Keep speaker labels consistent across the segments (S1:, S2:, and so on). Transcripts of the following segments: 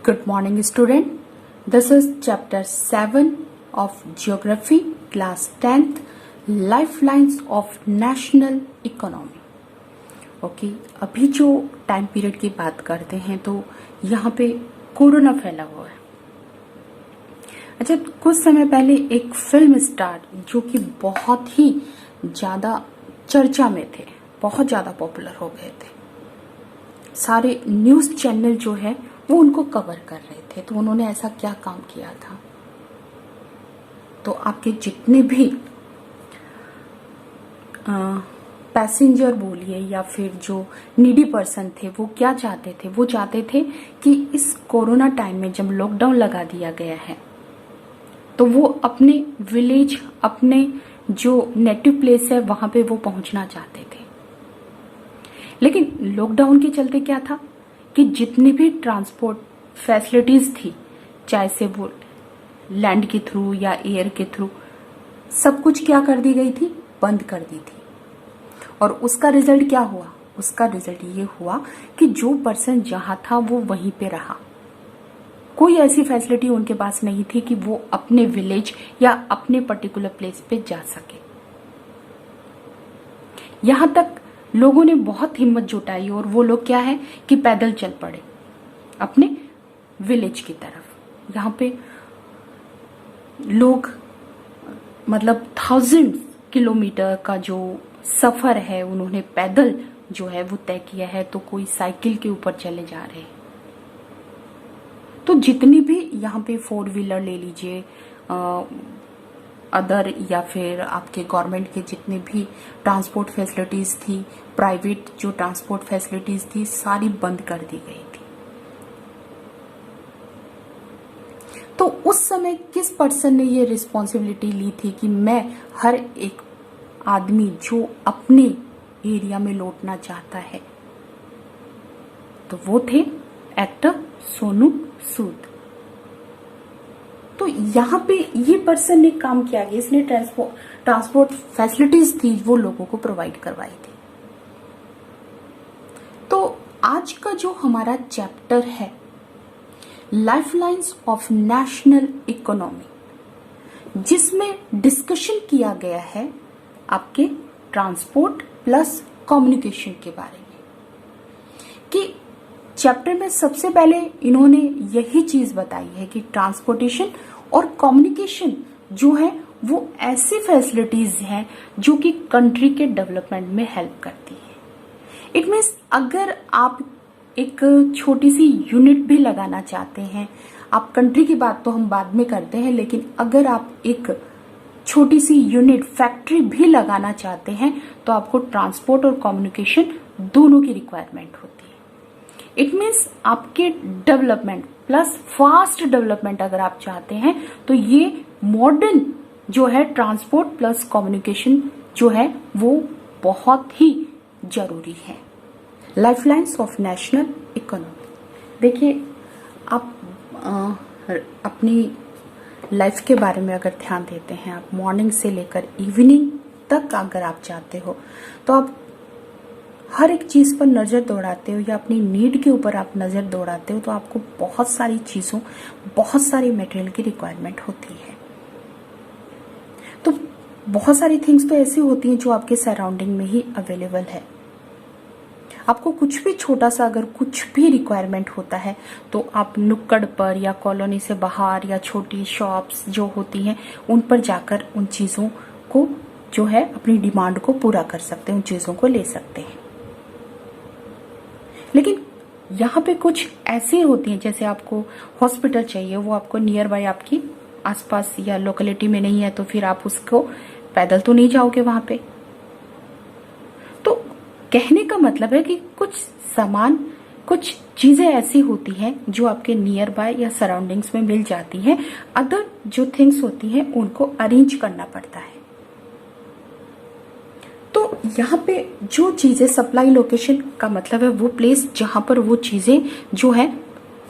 S1: Good morning, student. This is chapter 7 of Geography, class 10th, Lifelines of National Economy. Okay, अभी जो time period की बात करते हैं तो यहाँ पे कोरोना फैला हुआ है। अच्छा, कुछ समय पहले एक फिल्म स्टार जो कि बहुत ही ज़्यादा चर्चा में थे, बहुत ज़्यादा पॉपुलर हो गए थे, सारे न्यूज़ चैनल जो है वो उनको कवर कर रहे थे। तो उन्होंने ऐसा क्या काम किया था? तो आपके जितने भी पैसेंजर बोलिए या फिर जो नीडी पर्सन थे वो क्या चाहते थे? वो चाहते थे कि इस कोरोना टाइम में जब लॉकडाउन लगा दिया गया है तो वो अपने विलेज, अपने जो नेटिव प्लेस है वहां पे वो पहुंचना चाहते थे। लेकिन लॉकडाउन के चलते क्या था कि जितनी भी ट्रांसपोर्ट फैसिलिटीज थी, चाहे से वो लैंड के थ्रू या एयर के थ्रू, सब कुछ क्या कर दी गई थी? बंद कर दी थी। और उसका रिजल्ट क्या हुआ? उसका रिजल्ट ये हुआ कि जो पर्सन जहां था वो वहीं पे रहा। कोई ऐसी फैसिलिटी उनके पास नहीं थी कि वो अपने विलेज या अपने पर्टिकुलर प्लेस पे जा सके। यहां तक लोगों ने बहुत हिम्मत जुटाई और वो लोग क्या है कि पैदल चल पड़े अपने विलेज की तरफ। यहाँ पे लोग मतलब 1000 किलोमीटर का जो सफर है उन्होंने पैदल जो है वो तय किया है, तो कोई साइकिल के ऊपर चले जा रहे हैं। तो जितनी भी यहाँ पे 4 व्हीलर ले लीजिए, अदर या फिर आपके गवर्नमेंट के जितने भी ट्रांसपोर्ट फैसिलिटीज थी, प्राइवेट जो ट्रांसपोर्ट फैसिलिटीज थी, सारी बंद कर दी गई थी। तो उस समय किस पर्सन ने ये रिस्पॉन्सिबिलिटी ली थी कि मैं हर एक आदमी जो अपने एरिया में लौटना चाहता है, तो वो थे एक्टर सोनू सूद। तो यहाँ पे ये पर्सन ने काम किया कि इसने ट्रांसपोर्ट फैसिलिटीज थी वो लोगों को प्रोवाइड करवाई थी। तो आज का जो हमारा चैप्टर है लाइफलाइंस ऑफ नेशनल इकोनॉमी, जिसमें डिस्कशन किया गया है आपके ट्रांसपोर्ट प्लस कम्युनिकेशन के बारे में, कि चैप्टर में सबसे पहले इन्होंने यही चीज बताई है कि ट्रांसपोर्टेशन और कम्युनिकेशन जो है वो ऐसी फैसिलिटीज हैं जो कि कंट्री के डेवलपमेंट में हेल्प करती है। इट मीन्स अगर आप एक छोटी सी यूनिट भी लगाना चाहते हैं, आप कंट्री की बात तो हम बाद में करते हैं, लेकिन अगर आप एक छोटी सी यूनिट फैक्ट्री भी लगाना चाहते हैं तो आपको ट्रांसपोर्ट और कम्युनिकेशन दोनों की रिक्वायरमेंट होती है। इट मीन्स आपके डेवलपमेंट प्लस फास्ट डेवलपमेंट अगर आप चाहते हैं तो ये मॉडर्न जो है ट्रांसपोर्ट प्लस कम्युनिकेशन जो है वो बहुत ही जरूरी है। लाइफलाइंस ऑफ नेशनल इकोनॉमी, देखिए आप अपनी लाइफ के बारे में अगर ध्यान देते हैं, आप मॉर्निंग से लेकर इवनिंग तक अगर आप चाहते हो तो आप हर एक चीज पर नजर दौड़ाते हो या अपनी नीड के ऊपर आप नजर दौड़ाते हो, तो आपको बहुत सारी चीजों, बहुत सारी मटेरियल की रिक्वायरमेंट होती है। तो बहुत सारी थिंग्स तो ऐसी होती हैं जो आपके सराउंडिंग में ही अवेलेबल है। आपको कुछ भी छोटा सा अगर कुछ भी रिक्वायरमेंट होता है तो आप नुक्कड़ पर या कॉलोनी से बाहर या छोटी शॉप्स जो होती हैं उन पर जाकर उन चीजों को जो है अपनी डिमांड को पूरा कर सकते हैं, उन चीजों को ले सकते हैं। लेकिन यहाँ पे कुछ ऐसी होती हैं, जैसे आपको हॉस्पिटल चाहिए, वो आपको नियर बाय आपकी आसपास या लोकेलिटी में नहीं है, तो फिर आप उसको पैदल तो नहीं जाओगे वहां पे। तो कहने का मतलब है कि कुछ सामान, कुछ चीजें ऐसी होती हैं जो आपके नियर बाय या सराउंडिंग्स में मिल जाती हैं, अदर जो थिंग्स होती हैं उनको अरेंज करना पड़ता है। तो यहाँ पे जो चीजें, सप्लाई लोकेशन का मतलब है वो प्लेस जहां पर वो चीजें जो है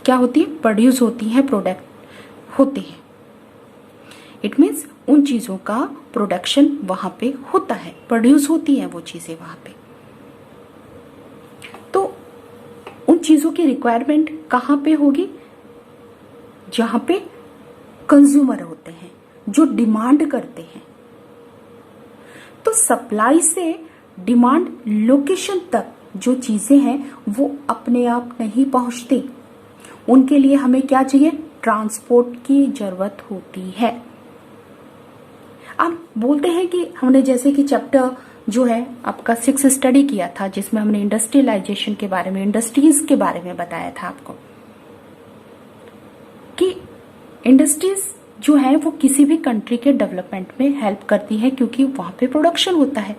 S1: क्या होती है, प्रोड्यूस होती हैं, प्रोडक्ट होते हैं। इट मीन्स उन चीजों का प्रोडक्शन वहां पे होता है, प्रोड्यूस होती है वो चीजें वहां पे। तो उन चीजों की रिक्वायरमेंट कहाँ पे होगी? जहां पे कंज्यूमर होते हैं, जो डिमांड करते हैं। तो सप्लाई से डिमांड लोकेशन तक जो चीजें हैं वो अपने आप नहीं पहुंचती, उनके लिए हमें क्या चाहिए? ट्रांसपोर्ट की जरूरत होती है। अब बोलते हैं कि हमने जैसे कि चैप्टर जो है आपका 6 स्टडी किया था, जिसमें हमने इंडस्ट्रियलाइजेशन के बारे में, इंडस्ट्रीज के बारे में बताया था आपको कि इंडस्ट्रीज जो है वो किसी भी कंट्री के डेवलपमेंट में हेल्प करती है, क्योंकि वहां पे प्रोडक्शन होता है।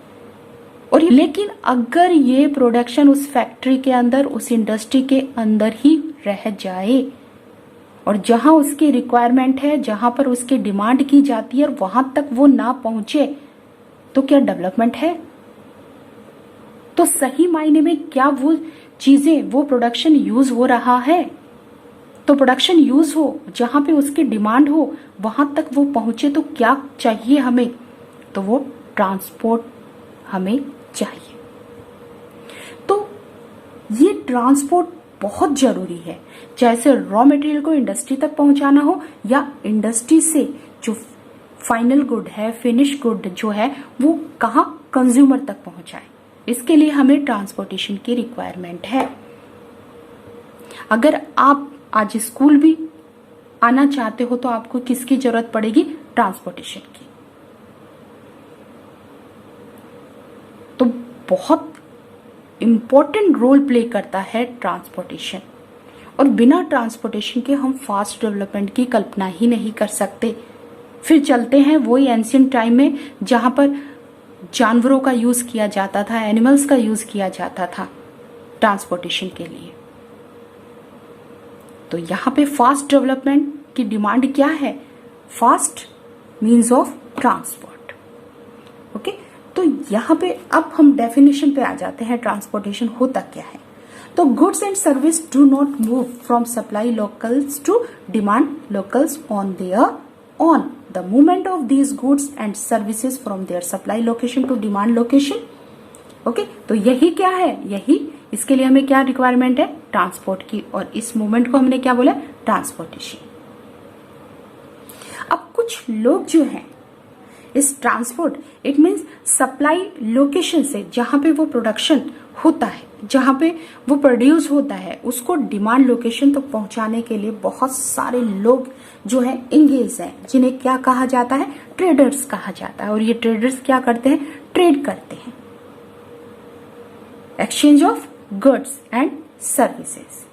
S1: और लेकिन अगर ये प्रोडक्शन उस फैक्ट्री के अंदर, उस इंडस्ट्री के अंदर ही रह जाए और जहां उसकी रिक्वायरमेंट है, जहां पर उसकी डिमांड की जाती है और वहां तक वो ना पहुंचे, तो क्या डेवलपमेंट है? तो सही मायने में क्या वो चीजें, वो प्रोडक्शन यूज हो रहा है? तो प्रोडक्शन यूज हो, जहां पे उसकी डिमांड हो, वहां तक वो पहुंचे, तो क्या चाहिए हमें? तो वो ट्रांसपोर्ट हमें चाहिए। तो ये ट्रांसपोर्ट बहुत जरूरी है, जैसे रॉ मटेरियल को इंडस्ट्री तक पहुंचाना हो या इंडस्ट्री से जो फाइनल गुड है, फिनिश गुड जो है, वो कहाँ कंज्यूमर तक पहुंचाए। इसके लिए हमें ट्रांसपोर्टेशन की रिक्वायरमेंट है। अगर आप आज स्कूल भी आना चाहते हो तो आपको किसकी जरूरत पड़ेगी? ट्रांसपोर्टेशन की। तो बहुत इंपॉर्टेंट रोल प्ले करता है ट्रांसपोर्टेशन, और बिना ट्रांसपोर्टेशन के हम फास्ट डेवलपमेंट की कल्पना ही नहीं कर सकते। फिर चलते हैं वही एंशिएंट टाइम में, जहां पर जानवरों का यूज किया जाता था, एनिमल्स का यूज किया जाता था ट्रांसपोर्टेशन के लिए। तो यहाँ पे फास्ट डेवलपमेंट की डिमांड क्या है? Fast means of transport. Okay, तो यहाँ पे अब हम डेफिनेशन पे आ जाते हैं, ट्रांसपोर्टेशन होता क्या है। तो goods and service do not move from supply locals to demand locals on their own. The movement of these goods and services from their supply location to demand location. Okay, तो यही क्या है? यही इसके लिए हमें क्या रिक्वायरमेंट है? ट्रांसपोर्ट की, और इस मूवमेंट को हमने क्या बोला? ट्रांसपोर्टेशन। अब कुछ लोग जो हैं, इस transport it means supply location से, जहां पे वो प्रोडक्शन होता है, जहां पे वो प्रोड्यूस होता है, उसको डिमांड लोकेशन तक पहुंचाने के लिए बहुत सारे लोग जो है इंगेज हैं, जिन्हें क्या कहा जाता है? ट्रेडर्स कहा जाता है। और ये ट्रेडर्स क्या करते हैं? ट्रेड करते हैं, exchange of goods and services.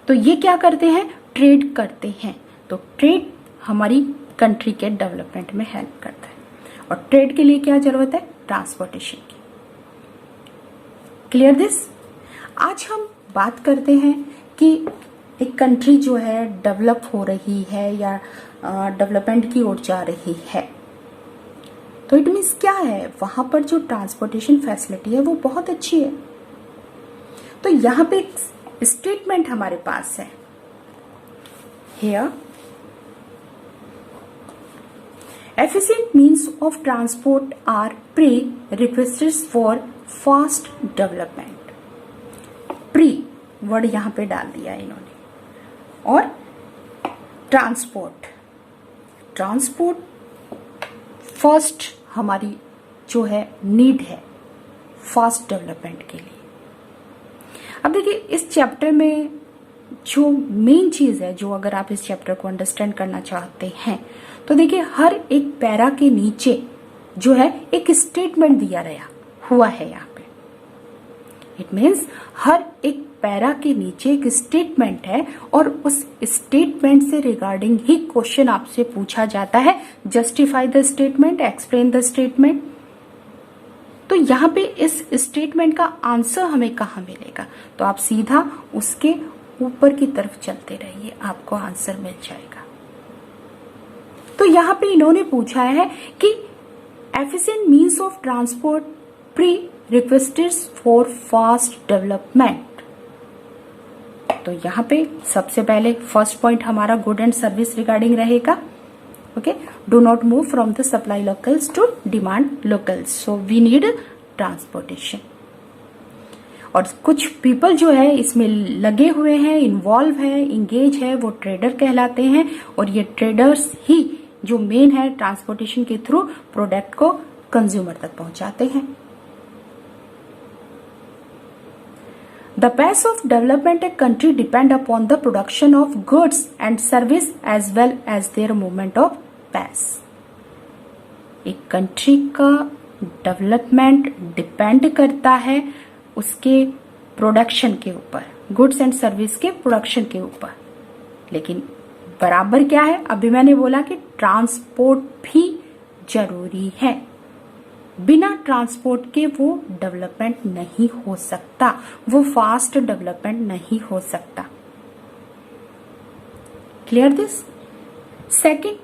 S1: तो ये क्या करते हैं? ट्रेड करते हैं। तो ट्रेड हमारी कंट्री के डेवलपमेंट में हेल्प करता है, और ट्रेड के लिए क्या जरूरत है? ट्रांसपोर्टेशन की। Clear this? आज हम बात करते हैं कि एक कंट्री जो है डेवलप हो रही है या डेवलपमेंट की ओर जा रही है, तो इट मीन्स क्या है? वहां पर जो ट्रांसपोर्टेशन फैसिलिटी है वो बहुत अच्छी है। तो यहां पे एक स्टेटमेंट हमारे पास है, here efficient means of transport are prerequisites for fast development। Pre word यहां पे डाल दिया इन्होंने, और ट्रांसपोर्ट फर्स्ट हमारी जो है नीड है फास्ट डेवलपमेंट के लिए। अब देखिए, इस चैप्टर में जो मेन चीज है, जो अगर आप इस चैप्टर को अंडरस्टैंड करना चाहते हैं, तो देखिए हर एक पैरा के नीचे जो है एक स्टेटमेंट दिया गया हुआ है यहाँ पे। इट मीन्स हर एक पैरा के नीचे एक स्टेटमेंट है, और उस स्टेटमेंट से रिगार्डिंग ही क्वेश्चन आपसे पूछा जाता है। Justify the statement, explain the statement. तो यहाँ पे इस स्टेटमेंट का आंसर हमें कहाँ मिलेगा? तो आप सीधा उसके ऊपर की तरफ चलते रहिए, आपको आंसर मिल जाएगा। तो यहाँ पे इन्होंने पूछा है कि efficient means of transport prerequisites for fast development. तो यहाँ पे सबसे पहले फर्स्ट पॉइंट हमारा गुड एंड सर्विस रिगार्डिंग रहेगा। Okay, do not move from the supply locals to demand locals, so we need transportation. और कुछ पीपल जो है इसमें लगे हुए हैं, इन्वॉल्व है, इंगेज है, वो ट्रेडर कहलाते हैं। और ये ट्रेडर्स ही जो मेन है ट्रांसपोर्टेशन के थ्रू प्रोडक्ट को कंज्यूमर तक पहुंचाते हैं। The pace of development a country depend upon the production of goods and service as well as their movement of pace. एक कंट्री का डेवलपमेंट डिपेंड करता है उसके प्रोडक्शन के ऊपर, गुड्स एंड सर्विस के प्रोडक्शन के ऊपर। लेकिन बराबर क्या है, अभी मैंने बोला कि ट्रांसपोर्ट भी जरूरी है। बिना ट्रांसपोर्ट के वो डेवलपमेंट नहीं हो सकता, वो फास्ट डेवलपमेंट नहीं हो सकता। Clear this? सेकंड,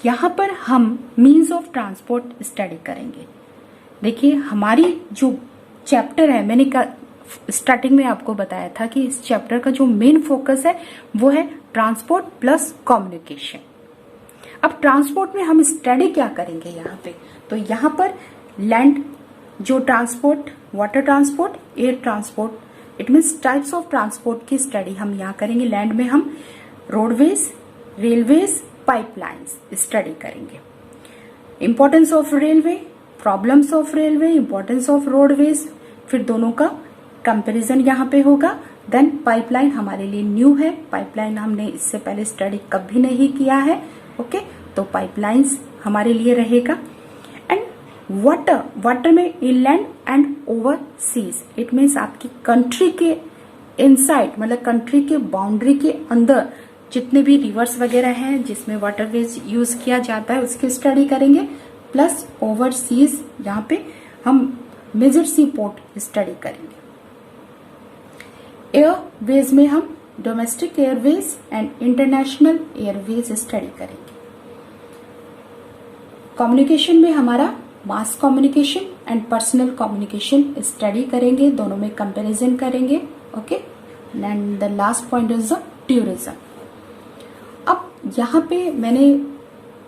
S1: यहां पर हम मीन्स ऑफ ट्रांसपोर्ट स्टडी करेंगे। देखिए हमारी जो चैप्टर है, मैंने स्टार्टिंग में आपको बताया था कि इस चैप्टर का जो मेन फोकस है वो है ट्रांसपोर्ट प्लस कम्युनिकेशन। अब ट्रांसपोर्ट में हम स्टडी क्या करेंगे यहाँ पे, तो यहाँ पर लैंड जो transport, water transport, air transport, it means types of transport की स्टडी हम यहाँ करेंगे। लैंड में हम रोडवेज, रेलवेज, पाइपलाइंस स्टडी करेंगे। Importance of railway, problems of railway, importance of roadways, फिर दोनों का कंपैरिजन यहाँ पे होगा। देन पाइपलाइन हमारे लिए न्यू है, पाइपलाइन हमने इससे पहले स्टडी कभी नहीं किया है। ओके, तो पाइपलाइंस हमारे लिए रहेगा। एंड वाटर, वाटर में inland and overseas, it means आपकी कंट्री के इनसाइड, मतलब कंट्री के बाउंड्री के अंदर जितने भी रिवर्स वगैरह हैं जिसमें वाटरवेज यूज किया जाता है उसकी स्टडी करेंगे। प्लस ओवरसीज, यहाँ पे हम मेजर सी पोर्ट स्टडी करेंगे। एयरवेज में हम domestic Airways and international Airways study करेंगे। कम्युनिकेशन में हमारा mass communication and personal communication study करेंगे, दोनों में कंपैरिजन करेंगे। Okay, and the last point is the tourism. अब यहाँ पे मैंने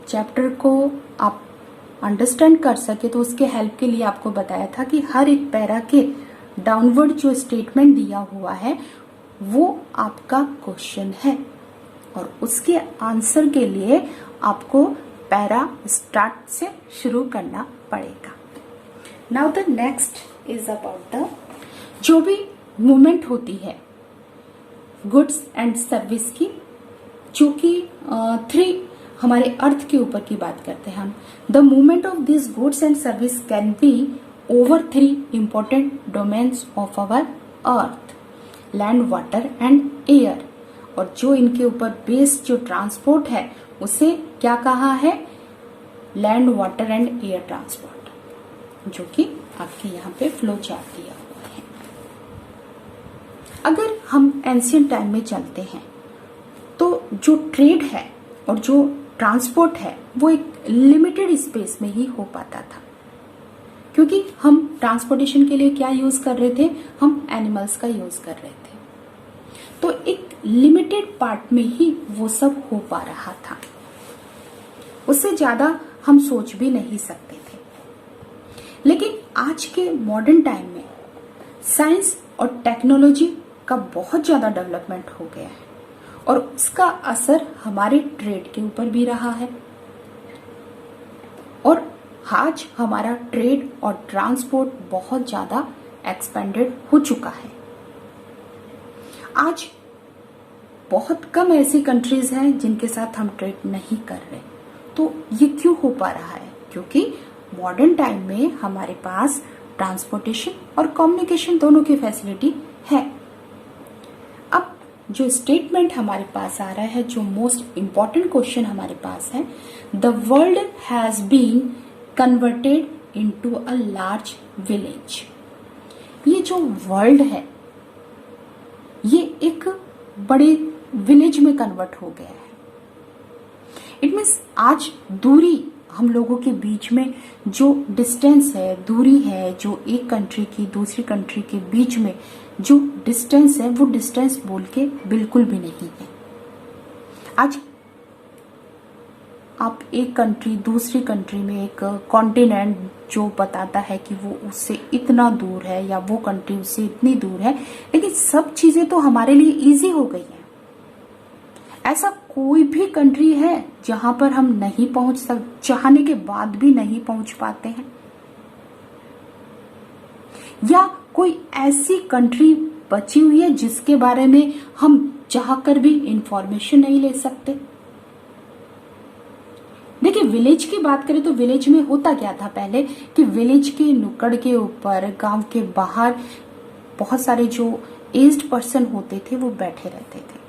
S1: चैप्टर को आप अंडरस्टैंड कर सके तो उसके हेल्प के लिए आपको बताया था कि हर एक पैरा के डाउनवर्ड जो स्टेटमेंट दिया हुआ है वो आपका क्वेश्चन है और उसके आंसर के लिए आपको पैरा स्टार्ट से शुरू करना पड़ेगा। Now the next is about the जो भी मूवमेंट होती है गुड्स एंड सर्विस की, जो कि थ्री हमारे अर्थ के ऊपर की बात करते हैं हम। The movement of this goods and service can be over 3 important domains of our earth, land, water and air. और जो इनके ऊपर बेस्ड जो ट्रांसपोर्ट है उसे क्या कहा है, land, water and air transport, जो कि आपके यहाँ पे फ्लो चार्ट दिया हुआ है। अगर हम एंशियंट टाइम में चलते हैं तो जो ट्रेड है और जो ट्रांसपोर्ट है वो एक लिमिटेड स्पेस में ही हो पाता था, क्योंकि हम ट्रांसपोर्टेशन के लिए क्या यूज कर रहे थे, हम एनिमल्स का यूज कर रहे थे। तो एक लिमिटेड पार्ट में ही वो सब हो पा रहा था, उससे ज्यादा हम सोच भी नहीं सकते थे। लेकिन आज के मॉडर्न टाइम में साइंस और टेक्नोलॉजी का बहुत ज्यादा डेवलपमेंट हो गया है और उसका असर हमारे ट्रेड के ऊपर भी रहा है। और आज हमारा ट्रेड और ट्रांसपोर्ट बहुत ज्यादा एक्सपेंडेड हो चुका है। आज बहुत कम ऐसी कंट्रीज हैं जिनके साथ हम ट्रेड नहीं कर रहे। तो ये क्यों हो पा रहा है, क्योंकि मॉडर्न टाइम में हमारे पास ट्रांसपोर्टेशन और कम्युनिकेशन दोनों की फैसिलिटी है। अब जो स्टेटमेंट हमारे पास आ रहा है, जो मोस्ट इंपॉर्टेंट क्वेश्चन हमारे पास है, the world has been converted into a large village. ये जो वर्ल्ड है ये एक बड़े विलेज में कन्वर्ट हो गया है। इट मीन्स आज दूरी हम लोगों के बीच में जो डिस्टेंस है, दूरी है, जो एक कंट्री की दूसरी कंट्री के बीच में जो डिस्टेंस है वो डिस्टेंस बोल के बिल्कुल भी नहीं है। आज आप एक कंट्री दूसरी कंट्री में, एक कॉन्टिनेंट जो बताता है कि वो उससे इतना दूर है या वो कंट्री उससे इतनी दूर है, लेकिन सब चीजें तो हमारे लिए इजी हो गई हैं। ऐसा कोई भी कंट्री है जहां पर हम नहीं पहुंच चाहने के बाद भी नहीं पहुंच पाते हैं? या कोई ऐसी कंट्री बची हुई है जिसके बारे में हम चाहकर भी इंफॉर्मेशन नहीं ले सकते? देखिए, विलेज की बात करें तो विलेज में होता क्या था पहले कि विलेज के नुक्कड़ के ऊपर, गांव के बाहर बहुत सारे जो एज्ड पर्सन होते थे वो बैठे रहते थे,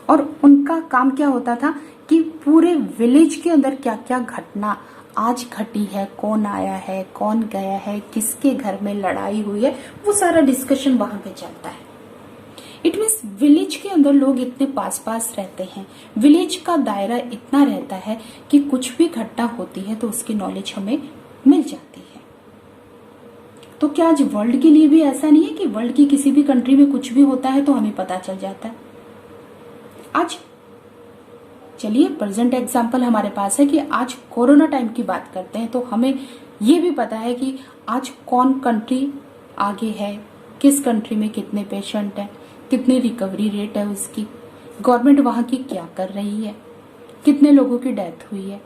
S1: और उनका काम क्या होता था कि पूरे विलेज के अंदर क्या क्या घटना आज घटी है, कौन आया है, कौन गया है, किसके घर में लड़ाई हुई है, वो सारा डिस्कशन वहां पे चलता है। इट मीन्स विलेज के अंदर लोग इतने पास पास रहते हैं, विलेज का दायरा इतना रहता है कि कुछ भी घटना होती है तो उसकी नॉलेज हमें मिल जाती है। तो क्या आज वर्ल्ड के लिए भी ऐसा नहीं है कि वर्ल्ड की किसी भी कंट्री में कुछ भी होता है तो हमें पता चल जाता है? आज चलिए प्रेजेंट एग्जांपल हमारे पास है कि आज कोरोना टाइम की बात करते हैं, तो हमें ये भी पता है कि आज कौन कंट्री आगे है, किस कंट्री में कितने पेशेंट हैं, कितनी रिकवरी रेट है उसकी, गवर्नमेंट वहां की क्या कर रही है, कितने लोगों की डेथ हुई है,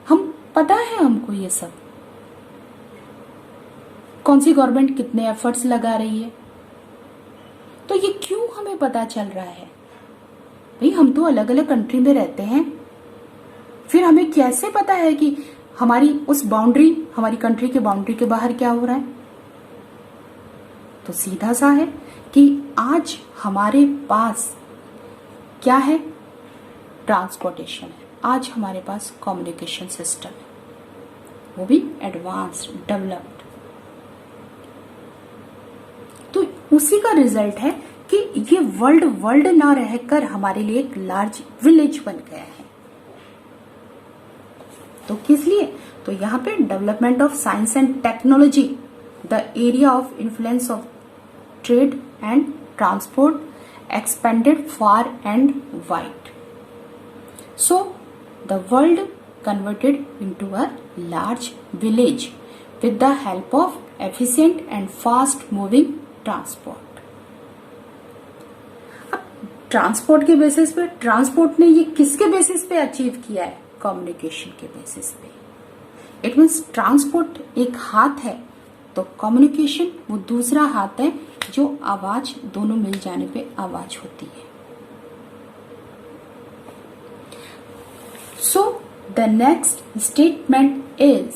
S1: हम पता है हमको ये सब। कौन सी गवर्नमेंट कितने एफर्ट्स लगा रही है, तो ये क्यों हमें पता चल रहा है? भाई, हम तो अलग अलग कंट्री में रहते हैं, फिर हमें कैसे पता है कि हमारी उस बाउंड्री, हमारी कंट्री के बाउंड्री के बाहर क्या हो रहा है? तो सीधा सा है कि आज हमारे पास क्या है? ट्रांसपोर्टेशन है, आज हमारे पास कम्युनिकेशन सिस्टम है, वो भी एडवांस्ड, डेवलप्ड। तो उसी का रिजल्ट है कि ये वर्ल्ड ना रहकर हमारे लिए एक लार्ज विलेज बन गया है। तो किस लिए? तो यहाँ पे development of science and technology, the area of influence of trade and transport expanded far and wide, so the world converted into a large village with the help of efficient and fast moving transport. Transport के basis पे, transport ने ये किसके basis पे achieve किया है? Communication के basis पे। इट मीन्स ट्रांसपोर्ट एक हाथ है तो कम्युनिकेशन वो दूसरा हाथ है, जो आवाज दोनों मिल जाने पे आवाज होती है। So the next statement is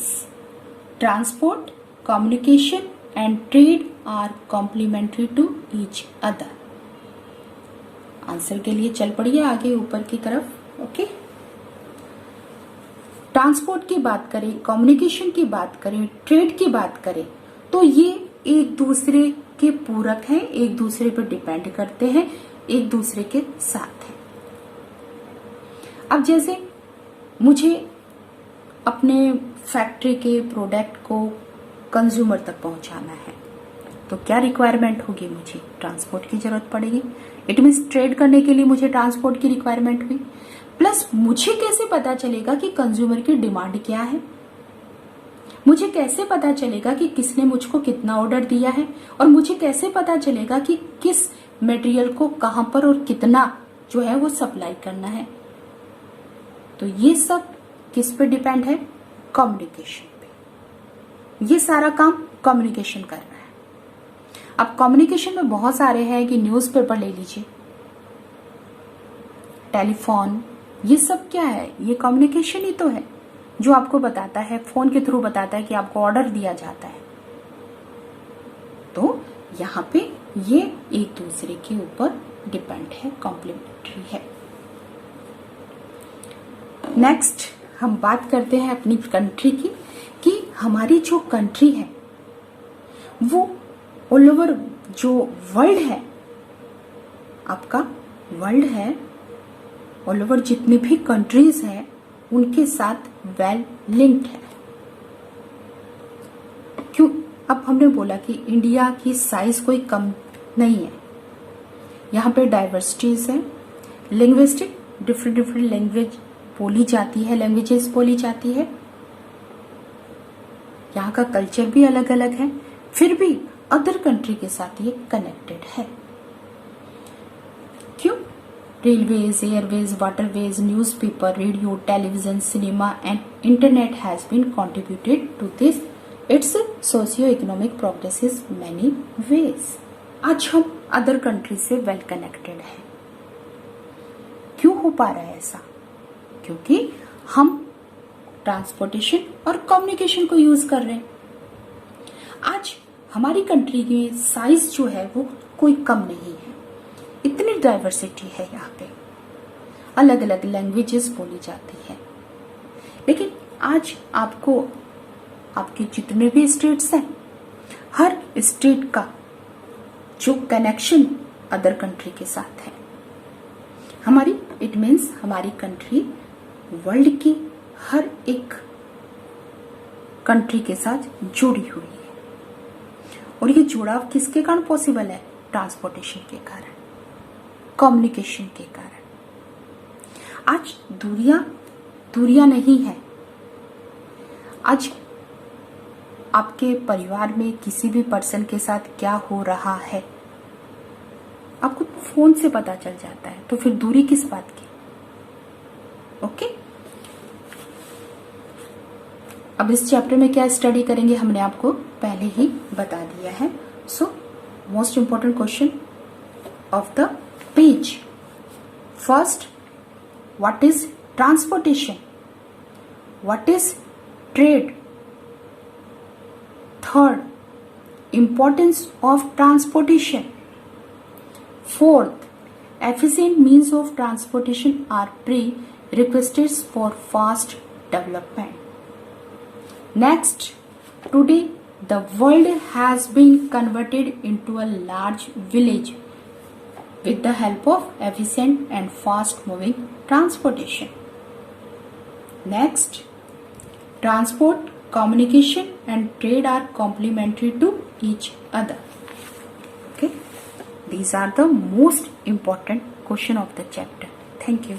S1: transport, communication and trade are complementary to each other. Answer के लिए चल पड़िए आगे ऊपर की तरफ। ओके, ट्रांसपोर्ट की बात करें, कम्युनिकेशन की बात करें, ट्रेड की बात करें, तो ये एक दूसरे के पूरक हैं, एक दूसरे पर डिपेंड करते हैं, एक दूसरे के साथ हैं। अब जैसे मुझे अपने फैक्ट्री के प्रोडक्ट को कंज्यूमर तक पहुंचाना है, तो क्या रिक्वायरमेंट होगी? मुझे ट्रांसपोर्ट की जरूरत पड़ेगी। इट मीन्स ट्रेड करने के लिए मुझे ट्रांसपोर्ट की रिक्वायरमेंट हुई। प्लस मुझे कैसे पता चलेगा कि कंज्यूमर की डिमांड क्या है? मुझे कैसे पता चलेगा कि किसने मुझको कितना ऑर्डर दिया है? और मुझे कैसे पता चलेगा कि किस मटेरियल को कहां पर और कितना जो है वो सप्लाई करना है? तो ये सब किस पे डिपेंड है? कम्युनिकेशन पे। ये सारा काम कम्युनिकेशन कर रहा है। अब कम्युनिकेशन में बहुत सारे हैं कि न्यूज़पेपर ले लीजिए, टेलीफोन, ये सब क्या है? ये कम्युनिकेशन ही तो है, जो आपको बताता है, फोन के थ्रू बताता है कि आपको ऑर्डर दिया जाता है। तो यहाँ पे ये एक दूसरे के ऊपर डिपेंड है, कॉम्प्लीमेंट्री है। नेक्स्ट हम बात करते हैं अपनी कंट्री की, कि हमारी जो कंट्री है वो ऑल ओवर जो वर्ल्ड है, आपका वर्ल्ड है, ऑल ओवर जितनी भी कंट्रीज है उनके साथ वेल लिंक्ड है। क्यों? अब हमने बोला कि इंडिया की साइज कोई कम नहीं है, यहाँ पे डाइवर्सिटीज है, लिंग्विस्टिक, डिफरेंट डिफरेंट लैंग्वेज बोली जाती है, लैंग्वेजेस बोली जाती है, यहाँ का कल्चर भी अलग अलग है, फिर भी अदर कंट्री के साथ ये कनेक्टेड है। क्यों? Railways, airways, waterways, newspaper, radio, television, cinema and internet has been contributed to this its socio economic progress is many ways. आज हम अदर कंट्री से वेल कनेक्टेड हैं। क्यों हो पा रहा है ऐसा? क्योंकि हम ट्रांसपोर्टेशन और कम्युनिकेशन को यूज कर रहे हैं। आज हमारी कंट्री में साइज जो है वो कोई कम नहीं है, इतनी डाइवर्सिटी है यहाँ पे, अलग अलग लैंग्वेजेस बोली जाती है। लेकिन आज आपको आपके जितने भी स्टेट्स हैं, हर स्टेट का जो कनेक्शन अदर कंट्री के साथ है, हमारी इट मीन्स हमारी कंट्री वर्ल्ड की हर एक कंट्री के साथ जुड़ी हुई है। और ये जुड़ाव किसके कारण पॉसिबल है? ट्रांसपोर्टेशन के कारण, कम्युनिकेशन के कारण। आज दूरियां नहीं है। आज आपके परिवार में किसी भी पर्सन के साथ क्या हो रहा है आपको फोन से पता चल जाता है, तो फिर दूरी किस बात की? ओके, अब इस चैप्टर में क्या स्टडी करेंगे हमने आपको पहले ही बता दिया है। So most important question of the page. First, what is transportation? What is trade? Third, importance of transportation. Fourth, efficient means of transportation are prerequisites for fast development. Next, today the world has been converted into a large village with the help of efficient and fast moving transportation. Next, transport, communication and trade are complementary to each other. Okay, these are the most important question of the chapter. Thank you.